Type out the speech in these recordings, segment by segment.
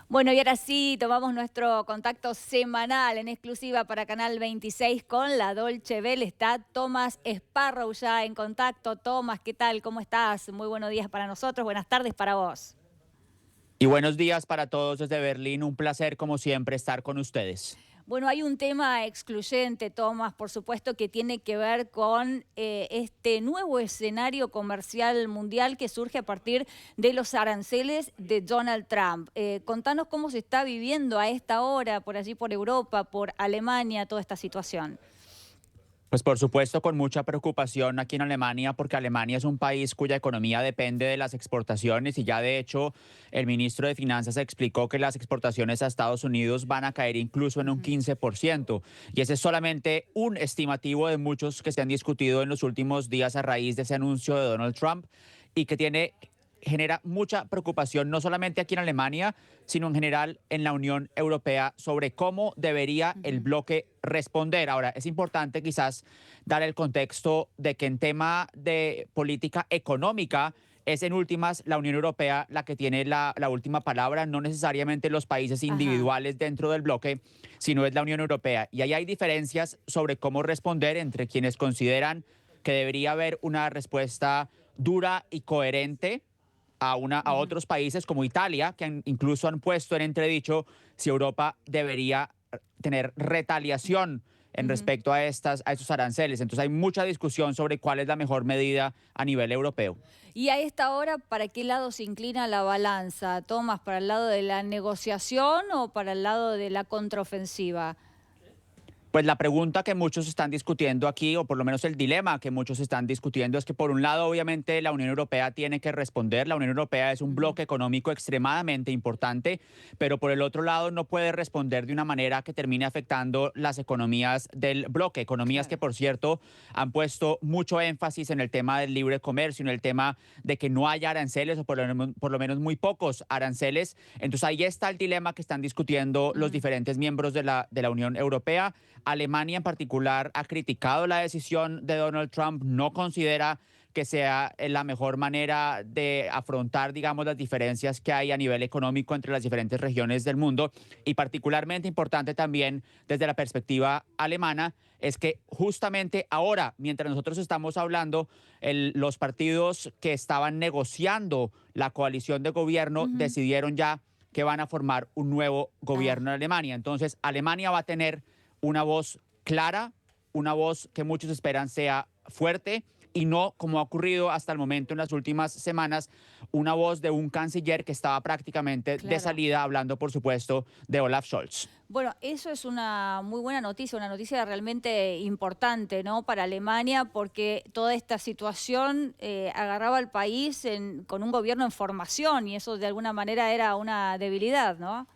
Bueno, y ahora sí, tomamos nuestro contacto semanal en exclusiva para Canal 26 con la Dolce Vele. Está Thomas Sparrow ya en contacto. Thomas, ¿qué tal? ¿Cómo estás? Muy buenos días para nosotros, buenas tardes para vos. Y buenos días para todos desde Berlín. Un placer, como siempre, estar con ustedes. Bueno, hay un tema excluyente, Tomás, por supuesto, que tiene que ver con este nuevo escenario comercial mundial que surge a partir de los aranceles de Donald Trump. Contanos cómo se está viviendo a esta hora, por allí por Europa, por Alemania, toda esta situación. Pues por supuesto con mucha preocupación aquí en Alemania, porque Alemania es un país cuya economía depende de las exportaciones y ya de hecho el ministro de Finanzas explicó que las exportaciones a Estados Unidos van a caer incluso en un Ujú. 15%. Y ese es solamente un estimativo de muchos que se han discutido en los últimos días a raíz de ese anuncio de Donald Trump y que genera mucha preocupación no solamente aquí en Alemania, sino en general en la Unión Europea sobre cómo debería el Ujú. bloque responder. Ahora, es importante quizás dar el contexto de que en tema de política económica es en últimas la Unión Europea la que tiene la última palabra, no necesariamente los países Ajá. individuales dentro del bloque, sino es la Unión Europea. Y ahí hay diferencias sobre cómo responder entre quienes consideran que debería haber una respuesta dura y coherente a Ujú. otros países como Italia, que incluso han puesto en entredicho si Europa debería tener retaliación en Ujú. respecto a estos aranceles. Entonces hay mucha discusión sobre cuál es la mejor medida a nivel europeo. Y a esta hora, ¿para qué lado se inclina la balanza, Tomás? ¿Para el lado de la negociación o para el lado de la contraofensiva? Pues la pregunta que muchos están discutiendo aquí, o por lo menos el dilema que muchos están discutiendo, es que por un lado, obviamente, la Unión Europea tiene que responder. La Unión Europea es un Ujú. bloque económico extremadamente importante, pero por el otro lado no puede responder de una manera que termine afectando las economías del bloque. Economías que, Claro. por cierto, han puesto mucho énfasis en el tema del libre comercio, en el tema de que no haya aranceles, o por lo menos muy pocos aranceles. Entonces ahí está el dilema que están discutiendo los Ujú. diferentes miembros de la Unión Europea. Alemania en particular ha criticado la decisión de Donald Trump, no considera que sea la mejor manera de afrontar, digamos, las diferencias que hay a nivel económico entre las diferentes regiones del mundo. Y particularmente importante también desde la perspectiva alemana es que justamente ahora, mientras nosotros estamos hablando, los partidos que estaban negociando la coalición de gobierno Ujú. decidieron ya que van a formar un nuevo Ah. gobierno en Alemania. Entonces, Alemania va a tener una voz clara, una voz que muchos esperan sea fuerte y no, como ha ocurrido hasta el momento en las últimas semanas, una voz de un canciller que estaba prácticamente de Claro. salida, hablando, por supuesto, de Olaf Scholz. Bueno, eso es una muy buena noticia, una noticia realmente importante, ¿no? Para Alemania, porque toda esta situación agarraba al país con un gobierno en formación y eso de alguna manera era una debilidad, ¿no?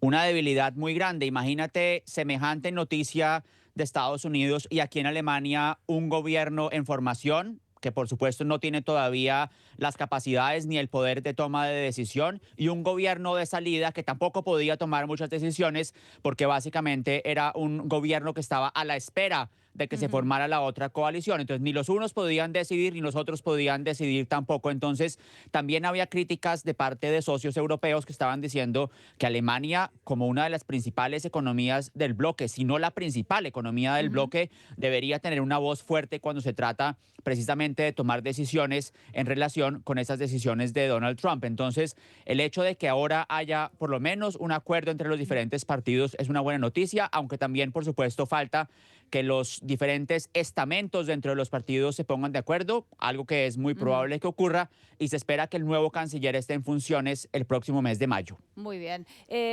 Una debilidad muy grande. Imagínate semejante noticia de Estados Unidos y aquí en Alemania un gobierno en formación que por supuesto no tiene todavía las capacidades ni el poder de toma de decisión y un gobierno de salida que tampoco podía tomar muchas decisiones porque básicamente era un gobierno que estaba a la espera de que se Ujú. formara la otra coalición. Entonces, ni los unos podían decidir, ni los otros podían decidir tampoco. Entonces, también había críticas de parte de socios europeos que estaban diciendo que Alemania, como una de las principales economías del bloque, si no la principal economía del Ujú. bloque, debería tener una voz fuerte cuando se trata precisamente de tomar decisiones en relación con esas decisiones de Donald Trump. Entonces, el hecho de que ahora haya por lo menos un acuerdo entre los diferentes partidos es una buena noticia, aunque también, por supuesto, falta que los diferentes estamentos dentro de los partidos se pongan de acuerdo, algo que es muy Ujú. probable que ocurra, y se espera que el nuevo canciller esté en funciones el próximo mes de mayo. Muy bien.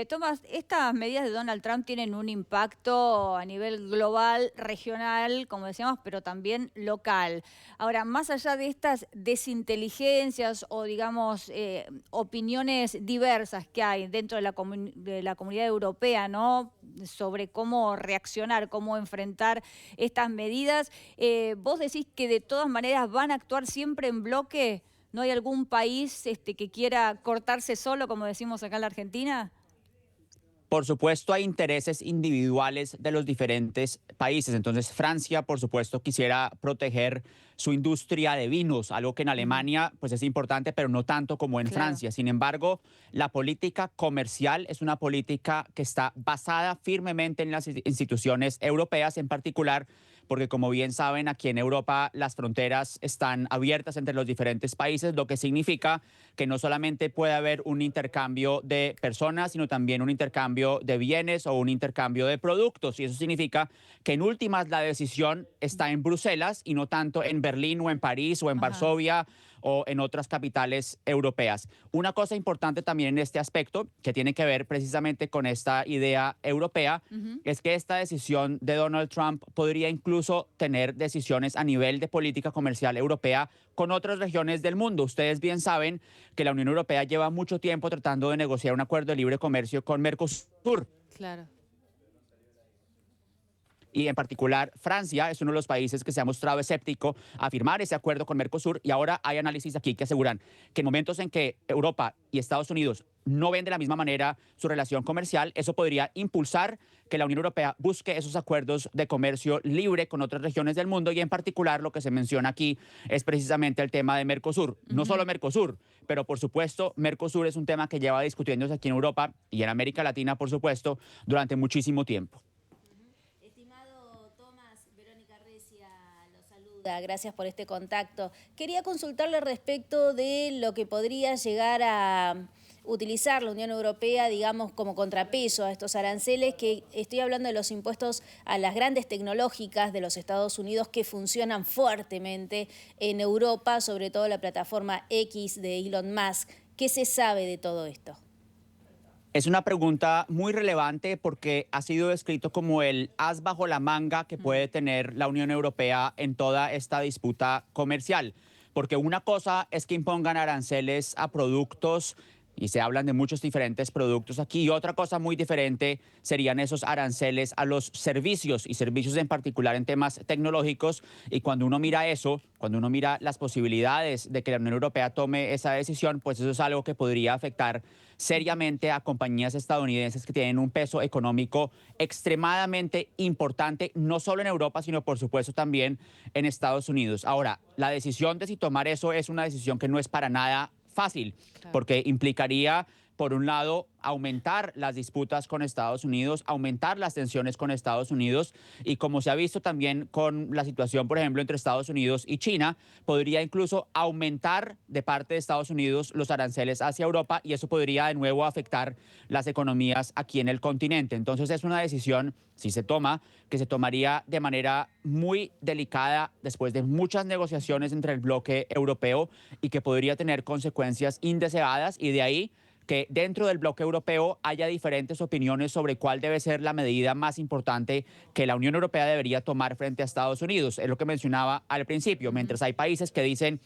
Tomás, estas medidas de Donald Trump tienen un impacto a nivel global, regional, como decíamos, pero también local. Ahora, más allá de estas desinteligencias o, digamos, opiniones diversas que hay dentro de de la comunidad europea, ¿no? Sobre cómo reaccionar, cómo enfrentar estas medidas, ¿vos decís que de todas maneras van a actuar siempre en bloque? ¿No hay algún país que quiera cortarse solo, como decimos acá en la Argentina? Por supuesto, hay intereses individuales de los diferentes países. Entonces, Francia, por supuesto, quisiera proteger su industria de vinos, algo que en Ujú, Alemania pues es importante, pero no tanto como en claro. Francia. Sin embargo, la política comercial es una política que está basada firmemente en las instituciones europeas, en particular porque como bien saben, aquí en Europa las fronteras están abiertas entre los diferentes países, lo que significa que no solamente puede haber un intercambio de personas, sino también un intercambio de bienes o un intercambio de productos. Y eso significa que en últimas la decisión está en Bruselas y no tanto en Berlín o en París o en Ajá. Varsovia o en otras capitales europeas. Una cosa importante también en este aspecto, que tiene que ver precisamente con esta idea europea, Ujú. es que esta decisión de Donald Trump podría incluso tener decisiones a nivel de política comercial europea con otras regiones del mundo. Ustedes bien saben que la Unión Europea lleva mucho tiempo tratando de negociar un acuerdo de libre comercio con Mercosur. Claro. Y en particular Francia es uno de los países que se ha mostrado escéptico a firmar ese acuerdo con Mercosur y ahora hay análisis aquí que aseguran que en momentos en que Europa y Estados Unidos no ven de la misma manera su relación comercial, eso podría impulsar que la Unión Europea busque esos acuerdos de comercio libre con otras regiones del mundo y en particular lo que se menciona aquí es precisamente el tema de Mercosur. No Ujú. solo Mercosur, pero por supuesto Mercosur es un tema que lleva discutiéndose aquí en Europa y en América Latina, por supuesto, durante muchísimo tiempo. Estimado Tomás, Verónica Recia lo saluda. Gracias por este contacto. Quería consultarle respecto de lo que podría llegar a utilizar la Unión Europea, digamos, como contrapeso a estos aranceles, que estoy hablando de los impuestos a las grandes tecnológicas de los Estados Unidos que funcionan fuertemente en Europa, sobre todo la plataforma X de Elon Musk. ¿Qué se sabe de todo esto? Es una pregunta muy relevante porque ha sido descrito como el as bajo la manga que Mm. puede tener la Unión Europea en toda esta disputa comercial. Porque una cosa es que impongan aranceles a productos y se hablan de muchos diferentes productos aquí. Y otra cosa muy diferente serían esos aranceles a los servicios y servicios en particular en temas tecnológicos. Y cuando uno mira eso, cuando uno mira las posibilidades de que la Unión Europea tome esa decisión, pues eso es algo que podría afectar Ujú. seriamente a compañías estadounidenses que tienen un peso económico extremadamente importante, no solo en Europa, sino por supuesto también en Estados Unidos. Ahora, la decisión de si tomar eso es una decisión que no es para nada fácil, Claro. porque implicaría, por un lado, aumentar las disputas con Estados Unidos, aumentar las tensiones con Estados Unidos y como se ha visto también con la situación, por ejemplo, entre Estados Unidos y China, podría incluso aumentar de parte de Estados Unidos los aranceles hacia Europa y eso podría de nuevo afectar las economías aquí en el continente. Entonces es una decisión, si se toma, que se tomaría de manera muy delicada después de muchas negociaciones entre el bloque europeo y que podría tener consecuencias indeseadas y de ahí que dentro del bloque europeo haya diferentes opiniones sobre cuál debe ser la medida más importante que la Unión Europea debería tomar frente a Estados Unidos. Es lo que mencionaba al principio, Ujú. mientras hay países que dicen,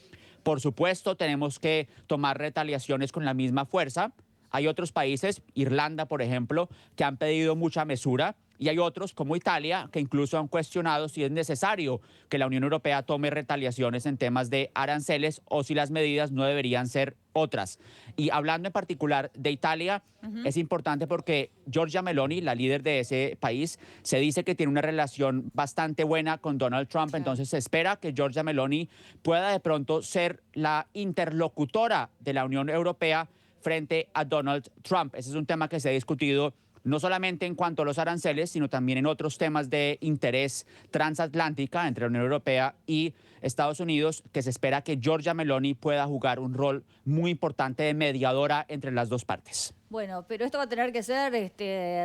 por supuesto, tenemos que tomar retaliaciones con la misma fuerza. Hay otros países, Irlanda, por ejemplo, que han pedido mucha mesura y hay otros, como Italia, que incluso han cuestionado si es necesario que la Unión Europea tome retaliaciones en temas de aranceles o si las medidas no deberían ser otras. Y hablando en particular de Italia, Ujú. es importante porque Giorgia Meloni, la líder de ese país, se dice que tiene una relación bastante buena con Donald Trump, Claro. entonces se espera que Giorgia Meloni pueda de pronto ser la interlocutora de la Unión Europea frente a Donald Trump. Ese es un tema que se ha discutido no solamente en cuanto a los aranceles, sino también en otros temas de interés transatlántica entre la Unión Europea y Estados Unidos, que se espera que Giorgia Meloni pueda jugar un rol muy importante de mediadora entre las dos partes. Bueno, pero esto va a tener que ser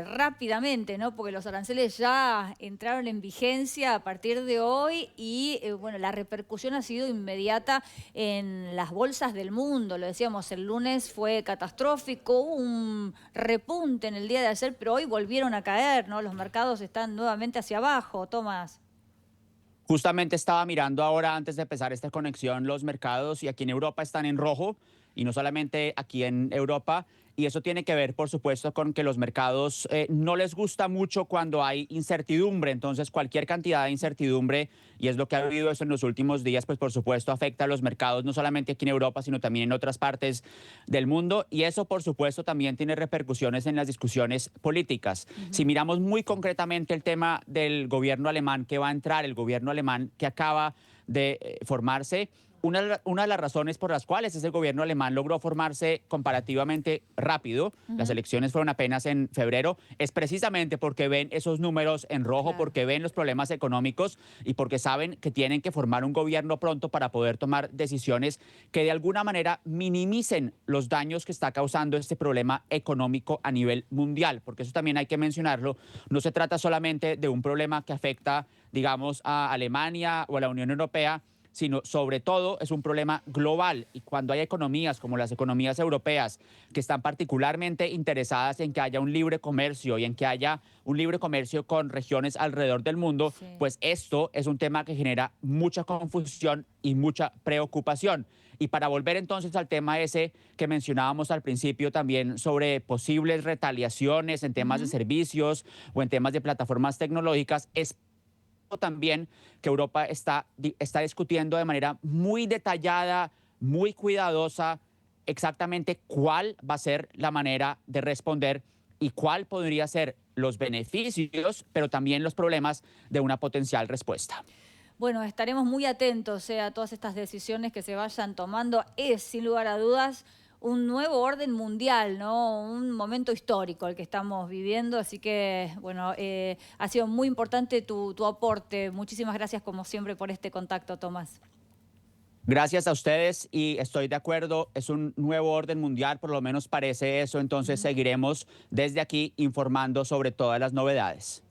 rápidamente, ¿no? Porque los aranceles ya entraron en vigencia a partir de hoy y bueno, la repercusión ha sido inmediata en las bolsas del mundo. Lo decíamos, el lunes fue catastrófico, hubo un repunte en el día de ayer, pero hoy volvieron a caer, ¿no? Los mercados están nuevamente hacia abajo, Tomás. Justamente estaba mirando ahora antes de empezar esta conexión los mercados y aquí en Europa están en rojo y no solamente aquí en Europa. Y eso tiene que ver, por supuesto, con que los mercados no les gusta mucho cuando hay incertidumbre. Entonces, cualquier cantidad de incertidumbre, y es lo que ha habido eso en los últimos días, pues por supuesto afecta a los mercados, no solamente aquí en Europa, sino también en otras partes del mundo. Y eso, por supuesto, también tiene repercusiones en las discusiones políticas. Si miramos muy concretamente el tema del gobierno alemán que va a entrar, el gobierno alemán que acaba de formarse, una de las razones por las cuales ese gobierno alemán logró formarse comparativamente rápido, las elecciones fueron apenas en febrero, es precisamente porque ven esos números en rojo, Claro. porque ven los problemas económicos y porque saben que tienen que formar un gobierno pronto para poder tomar decisiones que de alguna manera minimicen los daños que está causando este problema económico a nivel mundial, porque eso también hay que mencionarlo. No se trata solamente de un problema que afecta, digamos, a Alemania o a la Unión Europea, sino sobre todo es un problema global. Y cuando hay economías como las economías europeas que están particularmente interesadas en que haya un libre comercio y en que haya un libre comercio con regiones alrededor del mundo, Sí. pues esto es un tema que genera mucha confusión y mucha preocupación. Y para volver entonces al tema ese que mencionábamos al principio también sobre posibles retaliaciones en temas de servicios o en temas de plataformas tecnológicas, es también que Europa está discutiendo de manera muy detallada, muy cuidadosa, exactamente cuál va a ser la manera de responder y cuál podría ser los beneficios, pero también los problemas de una potencial respuesta. Bueno, estaremos muy atentos a todas estas decisiones que se vayan tomando. Es, sin lugar a dudas, un nuevo orden mundial, ¿no? Un momento histórico el que estamos viviendo. Así que, bueno, ha sido muy importante tu aporte. Muchísimas gracias, como siempre, por este contacto, Tomás. Gracias a ustedes y estoy de acuerdo, es un nuevo orden mundial, por lo menos parece eso, entonces seguiremos desde aquí informando sobre todas las novedades.